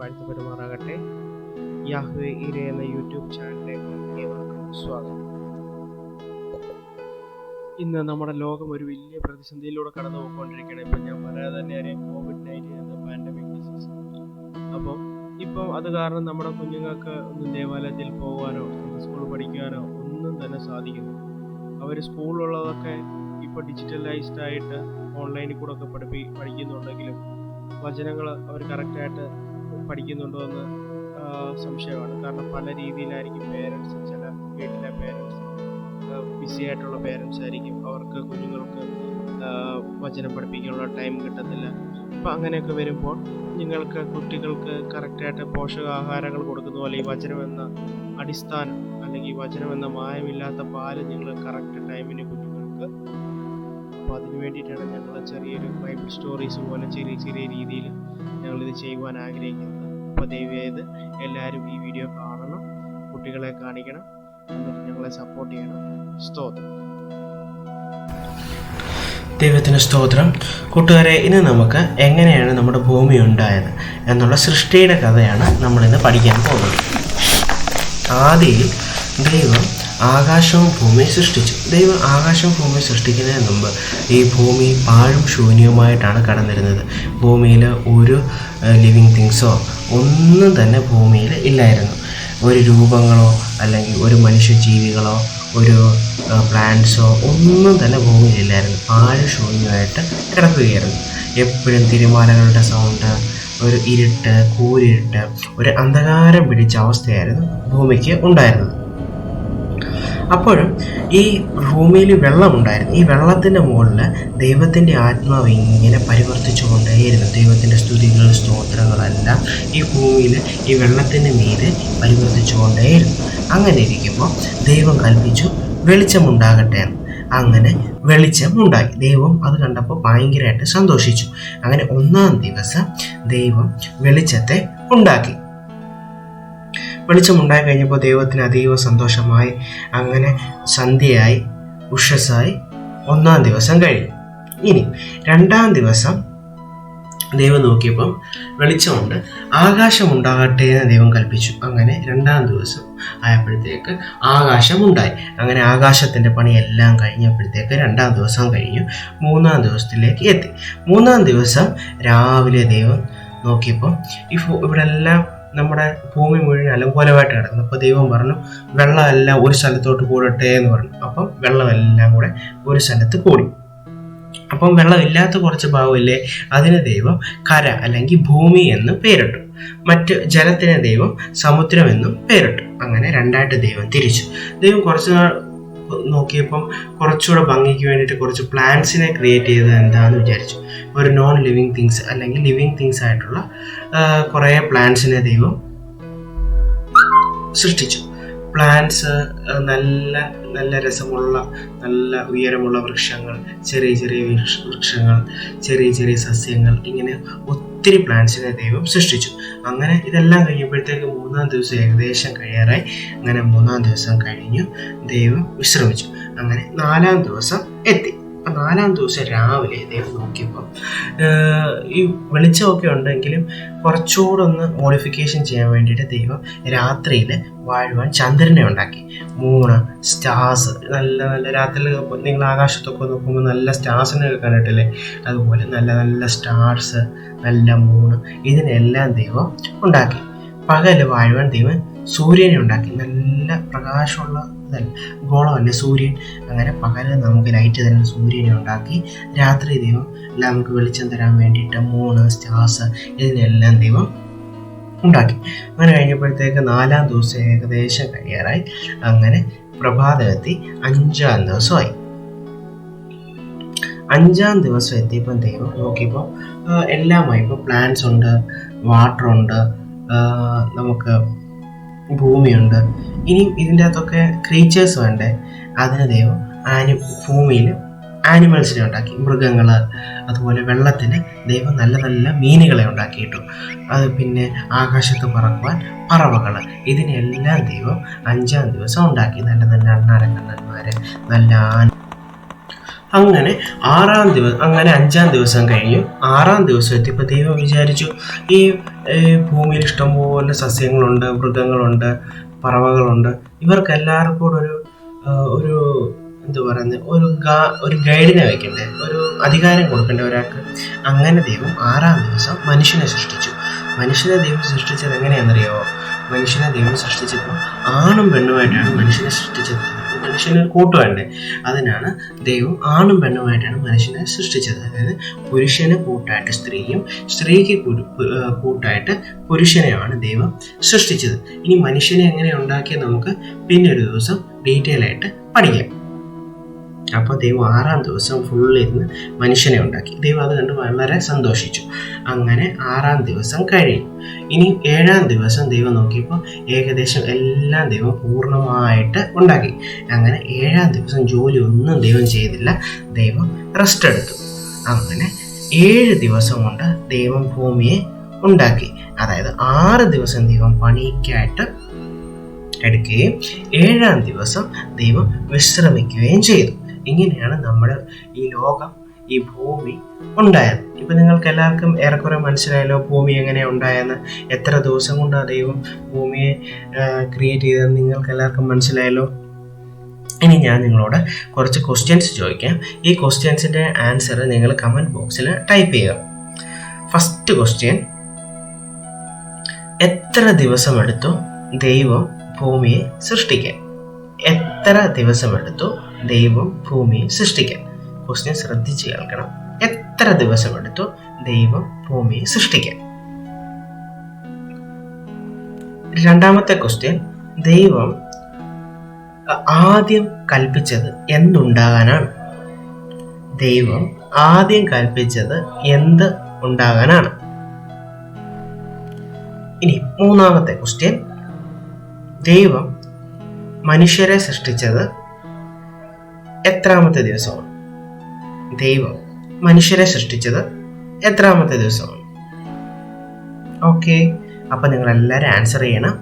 വാഴ്ത്തപ്പെടുമാറാകട്ടെ. യാഹ്വേ ഇരേ എന്ന യൂട്യൂബ് ചാനലിലേക്ക് ഏവർക്കും സ്വാഗതം. ഇന്ന് നമ്മുടെ ലോകം ഒരു വലിയ പ്രതിസന്ധിയിലൂടെ കടന്നു പോയിക്കൊണ്ടിരിക്കുകയാണ്. ഇപ്പം ഞാൻ പറയാതെ തന്നെ അറിയാം, COVID-19 എന്ന പാൻഡമിക് ഡിസീസ്. അപ്പോൾ ഇപ്പം അത് കാരണം നമ്മുടെ കുഞ്ഞുങ്ങൾക്ക് ഒന്നും ദേവാലയത്തിൽ പോകാനോ സ്കൂൾ പഠിക്കാനോ ഒന്നും തന്നെ സാധിക്കുന്നില്ല. അവർ സ്കൂളിലുള്ളതൊക്കെ ഇപ്പോൾ ഡിജിറ്റലൈസ്ഡ് ആയിട്ട് ഓൺലൈനിൽ കൂടെ ഒക്കെ പഠിക്കുന്നുണ്ടെങ്കിലും വചനങ്ങൾ അവർ കറക്റ്റായിട്ട് പഠിക്കുന്നുണ്ടോ എന്ന് സംശയമാണ്. കാരണം പല രീതിയിലായിരിക്കും പേരൻസ്, ചില വീട്ടിലെ പേരൻസ് ബിസി ആയിട്ടുള്ള പേരൻസ് ആയിരിക്കും, അവർക്ക് കുഞ്ഞുങ്ങൾക്ക് വചനം പഠിപ്പിക്കാനുള്ള ടൈം കിട്ടത്തില്ല. അപ്പം അങ്ങനെയൊക്കെ വരുമ്പോൾ കുട്ടികൾക്ക് കറക്റ്റായിട്ട് പോഷകാഹാരങ്ങൾ കൊടുക്കുന്ന പോലെ ഈ വചനം എന്ന അടിസ്ഥാനം അല്ലെങ്കിൽ വചനം എന്ന മായമില്ലാത്ത പാല് നിങ്ങൾ കറക്റ്റ് ടൈമിന് കുഞ്ഞുങ്ങൾക്ക്. അപ്പോൾ അതിന് വേണ്ടിയിട്ടാണ് ഞങ്ങൾ ചെറിയൊരു ബൈബിൾ സ്റ്റോറീസ് പോലെ ചെറിയ രീതിയിൽ ഞങ്ങളിത് ചെയ്യുവാൻ ആഗ്രഹിക്കുന്നത്. അപ്പോൾ ദയവായത് എല്ലാവരും ഈ വീഡിയോ കാണണം, കുട്ടികളെ കാണിക്കണം, എന്നിട്ട് ഞങ്ങളെ സപ്പോർട്ട് ചെയ്യണം. സ്തോത്രം. ദൈവത്തിന് സ്തോത്രം. കൂട്ടുകാരെ, ഇന്ന് നമുക്ക് എങ്ങനെയാണ് നമ്മുടെ ഭൂമി ഉണ്ടായത് എന്നുള്ള സൃഷ്ടിയുടെ കഥയാണ് നമ്മളിന്ന് പഠിക്കാൻ പോകുന്നത്. ആദിയിൽ ദൈവം ആകാശവും ഭൂമിയും സൃഷ്ടിച്ചു. ദൈവം ആകാശവും ഭൂമിയും സൃഷ്ടിക്കുന്നതിന് മുമ്പ് ഈ ഭൂമി പാഴും ശൂന്യവുമായിട്ടാണ് കടന്നിരുന്നത്. ഭൂമിയിൽ ഒരു ലിവിങ് തിങ്സോ ഒന്നും തന്നെ ഭൂമിയിൽ ഇല്ലായിരുന്നു. ഒരു രൂപങ്ങളോ അല്ലെങ്കിൽ ഒരു മനുഷ്യജീവികളോ ഒരു പ്ലാന്റ്സോ ഒന്നും തന്നെ ഭൂമിയിലില്ലായിരുന്നു. പാഴും ശൂന്യമായിട്ട് കിടക്കുകയായിരുന്നു. എപ്പോഴും തിരമാലകളുടെ സൗണ്ട്, ഒരു ഇരുട്ട്, കൂരിരുട്ട്, ഒരു അന്ധകാരം പിടിച്ച അവസ്ഥയായിരുന്നു ഭൂമിക്ക് ഉണ്ടായിരുന്നത്. അപ്പോഴും ഈ ഭൂമിയിൽ വെള്ളമുണ്ടായിരുന്നു. ഈ വെള്ളത്തിൻ്റെ മുകളിൽ ദൈവത്തിൻ്റെ ആത്മാവ് ഇങ്ങനെ പരിവർത്തിച്ചു കൊണ്ടേയിരുന്നു. ദൈവത്തിൻ്റെ സ്തുതികൾ, സ്തോത്രങ്ങളെല്ലാം ഈ ഭൂമിയിൽ ഈ വെള്ളത്തിൻ്റെ മീതെ പരിവർത്തിച്ചു കൊണ്ടേയിരുന്നു. അങ്ങനെ ഇരിക്കുമ്പോൾ ദൈവം കൽപ്പിച്ചു, വെളിച്ചമുണ്ടാകട്ടെ എന്ന്. അങ്ങനെ വെളിച്ചമുണ്ടായി. ദൈവം അത് കണ്ടപ്പോൾ ഭയങ്കരമായിട്ട് സന്തോഷിച്ചു. അങ്ങനെ ഒന്നാം ദിവസം ദൈവം വെളിച്ചത്തെ ഉണ്ടാക്കി. വെളിച്ചമുണ്ടായി കഴിഞ്ഞപ്പോൾ ദൈവത്തിന് അതീവ സന്തോഷമായി. അങ്ങനെ സന്ധ്യയായി, ഉഷസ്സായി ഒന്നാം ദിവസം കഴിഞ്ഞു. ഇനി രണ്ടാം ദിവസം ദൈവം നോക്കിയപ്പം വെളിച്ചമുണ്ട്, ആകാശമുണ്ടാകട്ടെ എന്ന് ദൈവം കൽപ്പിച്ചു. അങ്ങനെ രണ്ടാം ദിവസം ആയപ്പോഴത്തേക്ക് ആകാശമുണ്ടായി. അങ്ങനെ ആകാശത്തിൻ്റെ പണിയെല്ലാം കഴിഞ്ഞപ്പോഴത്തേക്ക് രണ്ടാം ദിവസം കഴിഞ്ഞു. മൂന്നാം ദിവസത്തിലേക്ക് എത്തി. മൂന്നാം ദിവസം രാവിലെ ദൈവം നോക്കിയപ്പം ഇവിടെ എല്ലാം നമ്മുടെ ഭൂമി മുഴുവൻ അലങ്കോലമായിട്ട് കിടക്കുന്നു. അപ്പോൾ ദൈവം പറഞ്ഞു, വെള്ളമെല്ലാം ഒരു സ്ഥലത്തോട്ട് കൂടട്ടെ എന്ന് പറഞ്ഞു. അപ്പം വെള്ളമെല്ലാം കൂടെ ഒരു സ്ഥലത്ത് കൂടി. അപ്പം വെള്ളമില്ലാത്ത കുറച്ച് ഭാഗമില്ലേ, അതിന് ദൈവം കര അല്ലെങ്കിൽ ഭൂമി എന്ന് പേരിട്ടു. മറ്റ് ജലത്തിന് ദൈവം സമുദ്രം എന്നും പേരിട്ടു. അങ്ങനെ രണ്ടായിട്ട് ദൈവം തിരിച്ചു. ദൈവം കുറച്ച് നാൾ നോക്കിയപ്പം കുറച്ചുകൂടെ ഭംഗിക്ക് വേണ്ടിയിട്ട് കുറച്ച് പ്ലാന്റ്സിനെ ക്രിയേറ്റ് ചെയ്തത് എന്താണെന്ന് വിചാരിച്ചു. ഒരു നോൺ ലിവിങ് തിങ്സ് അല്ലെങ്കിൽ ലിവിങ് തിങ്സ് ആയിട്ടുള്ള കുറേ പ്ലാന്റ്സിനെ ദൈവം സൃഷ്ടിച്ചു. പ്ലാന്റ്സ് നല്ല രസമുള്ള, നല്ല ഉയരമുള്ള വൃക്ഷങ്ങൾ, ചെറിയ വൃക്ഷങ്ങൾ, ചെറിയ സസ്യങ്ങൾ, ഇങ്ങനെ ഒത്തിരി പ്ലാന്റ്സിനെ ദൈവം സൃഷ്ടിച്ചു. അങ്ങനെ ഇതെല്ലാം കഴിഞ്ഞപ്പോഴത്തേക്ക് മൂന്നാം ദിവസം ഏകദേശം കഴിയാറായി. അങ്ങനെ മൂന്നാം ദിവസം കഴിഞ്ഞു, ദൈവം വിശ്രമിച്ചു. അങ്ങനെ നാലാം ദിവസം എത്തി. അപ്പം നാലാം ദിവസം രാവിലെ ദൈവം നോക്കിയപ്പം ഈ വെളിച്ചമൊക്കെ ഉണ്ടെങ്കിലും കുറച്ചുകൂടെ ഒന്ന് മോഡിഫിക്കേഷൻ ചെയ്യാൻ വേണ്ടിയിട്ട് ദൈവം രാത്രിയിൽ വാഴുവാൻ ചന്ദ്രനെ ഉണ്ടാക്കി. മൂണ്, സ്റ്റാർസ്, നല്ല രാത്രിയിൽ നിങ്ങൾ ആകാശത്തൊക്കെ നോക്കുമ്പോൾ നല്ല സ്റ്റാർസിനെ കണ്ടിട്ടില്ലേ, അതുപോലെ നല്ല സ്റ്റാർസ്, നല്ല മൂണ്, ഇതിനെല്ലാം ദൈവം ഉണ്ടാക്കി. പകൽ വാഴുവാൻ ദൈവം സൂര്യനെ ഉണ്ടാക്കി. നല്ല പ്രകാശമുള്ള ഗോളമല്ലേ സൂര്യൻ. അങ്ങനെ പകല് നമുക്ക് ലൈറ്റ് തരുന്ന സൂര്യനെ ഉണ്ടാക്കി. രാത്രി ദൈവം എല്ലാം നമുക്ക് വെളിച്ചം തരാൻ വേണ്ടിയിട്ട് മൂണ്, സ്റ്റാർസ്, ഇതിനെല്ലാം ദൈവം ഉണ്ടാക്കി. അങ്ങനെ കഴിഞ്ഞപ്പോഴത്തേക്ക് നാലാം ദിവസം ഏകദേശം കഴിയാറായി. അങ്ങനെ പ്രഭാതമെത്തി. അഞ്ചാം ദിവസമായി. അഞ്ചാം ദിവസം എത്തിയപ്പം ദൈവം നോക്കിയപ്പോൾ എല്ലാമായി. ഇപ്പോൾ പ്ലാന്റ്സ് ഉണ്ട്, വാട്ടർ ഉണ്ട്, നമുക്ക് ഭൂമിയുണ്ട്. ഇനിയും ഇതിൻ്റെ അകത്തൊക്കെ ക്രീച്ചേഴ്സ് വേണ്ടേ. അതിന് ദൈവം ഭൂമിയിൽ ആനിമൽസിനെ ഉണ്ടാക്കി, മൃഗങ്ങൾ, അതുപോലെ വെള്ളത്തിന് ദൈവം നല്ല മീനുകളെ ഉണ്ടാക്കിയിട്ടു. അത് പിന്നെ ആകാശത്ത് പറക്കുവാൻ പറവകൾ, ഇതിനെല്ലാം ദൈവം അഞ്ചാം ദിവസം ഉണ്ടാക്കി. നല്ല അണ്ണാരക്കണ്ണന്മാർ, നല്ല അങ്ങനെ 5-ാം ദിവസം കഴിഞ്ഞു. 6-ാം ദിവസം എത്തിയപ്പോൾ ദൈവം വിചാരിച്ചു, ഈ ഭൂമിയിൽ ഇഷ്ടംപോലെ സസ്യങ്ങളുണ്ട്, മൃഗങ്ങളുണ്ട്, പറവകളുണ്ട്, ഇവർക്ക് എല്ലാവർക്കും കൂടെ ഒരു എന്താ പറയുന്നത്, ഒരു ഗൈഡിനെ വെക്കണ്ടേ, ഒരു അധികാരം കൊടുക്കണ്ടേ ഒരാൾക്ക്. അങ്ങനെ ദൈവം 6-ാം ദിവസം മനുഷ്യനെ സൃഷ്ടിച്ചു. മനുഷ്യനെ ദൈവം സൃഷ്ടിച്ചത് എങ്ങനെയാണെന്നറിയാമോ? മനുഷ്യനെ ദൈവം സൃഷ്ടിച്ചപ്പോൾ ആണും പെണ്ണുമായിട്ടാണ് മനുഷ്യനെ സൃഷ്ടിച്ചത്. മനുഷ്യന് കൂട്ട് വേണ്ടേ, അതിനാണ് ദൈവം ആണും പെണ്ണുമായിട്ടാണ് മനുഷ്യനെ സൃഷ്ടിച്ചത്. അതായത് പുരുഷന് കൂട്ടായിട്ട് സ്ത്രീയും, സ്ത്രീക്ക് കൂട്ടായിട്ട് പുരുഷനെയാണ് ദൈവം സൃഷ്ടിച്ചത്. ഇനി മനുഷ്യനെ എങ്ങനെ ഉണ്ടാക്കിയത് നമുക്ക് പിന്നെ ഒരു ദിവസം ഡീറ്റെയിൽ ആയിട്ട് പഠിക്കാം. അപ്പോൾ ദൈവം 6-ാം ദിവസം ഫുള്ളിരുന്ന് മനുഷ്യനെ ഉണ്ടാക്കി. ദൈവം അത് കണ്ട് വളരെ സന്തോഷിച്ചു. അങ്ങനെ 6-ാം ദിവസം കഴിഞ്ഞു. ഇനി 7-ാം ദിവസം ദൈവം നോക്കിയപ്പോൾ ഏകദേശം എല്ലാം ദൈവം പൂർണ്ണമായിട്ട് ഉണ്ടാക്കി. അങ്ങനെ 7-ാം ദിവസം ജോലി ഒന്നും ദൈവം ചെയ്തില്ല, ദൈവം റെസ്റ്റ് എടുത്തു. അങ്ങനെ 7 ദിവസം കൊണ്ട് ദൈവം ഭൂമിയെ ഉണ്ടാക്കി. അതായത് 6 ദിവസം ദൈവം പണിക്കായിട്ട് എടുക്കുകയും 7-ാം ദിവസം ദൈവം വിശ്രമിക്കുകയും ചെയ്തു. ഇങ്ങനെയാണ് നമ്മുടെ ഈ ലോകം, ഈ ഭൂമി ഉണ്ടായത്. ഇപ്പം നിങ്ങൾക്ക് എല്ലാവർക്കും ഏറെക്കുറെ മനസ്സിലായല്ലോ ഭൂമി എങ്ങനെയാണ് ഉണ്ടായെന്ന്, എത്ര ദിവസം കൊണ്ടാണ് ദൈവം ഭൂമിയെ ക്രിയേറ്റ് ചെയ്തതെന്ന് നിങ്ങൾക്ക് എല്ലാവർക്കും മനസ്സിലായല്ലോ. ഇനി ഞാൻ നിങ്ങളോട് കുറച്ച് ക്വസ്റ്റ്യൻസ് ചോദിക്കാം. ഈ ക്വസ്റ്റ്യൻസിൻ്റെ ആൻസർ നിങ്ങൾ കമൻറ്റ് ബോക്സിൽ ടൈപ്പ് ചെയ്യുക. ഫസ്റ്റ് ക്വസ്റ്റ്യൻ: എത്ര ദിവസമെടുത്തു ദൈവം ഭൂമിയെ സൃഷ്ടിക്കാൻ? എത്ര ദിവസമെടുത്തു ദൈവം ഭൂമിയെ സൃഷ്ടിക്കാൻ? ക്വസ്റ്റ്യൻ ശ്രദ്ധിച്ച് കേൾക്കണം. എത്ര ദിവസമെടുത്തു ദൈവം ഭൂമിയെ സൃഷ്ടിക്കാൻ? രണ്ടാമത്തെ ക്വസ്റ്റ്യൻ: ദൈവം ആദ്യം കൽപ്പിച്ചത് എന്തുണ്ടാകാനാണ്? ദൈവം ആദ്യം കൽപ്പിച്ചത് എന്ത് ഉണ്ടാകാനാണ്? ഇനി മൂന്നാമത്തെ ക്വസ്റ്റ്യൻ: ദൈവം മനുഷ്യരെ സൃഷ്ടിച്ചത് എത്രാമത്തെ ദിവസമാണ്? ദൈവം മനുഷ്യരെ സൃഷ്ടിച്ചത് എത്രാമത്തെ ദിവസമാണ്? ഓക്കെ, അപ്പം നിങ്ങളെല്ലാവരും ആൻസർ ചെയ്യണം.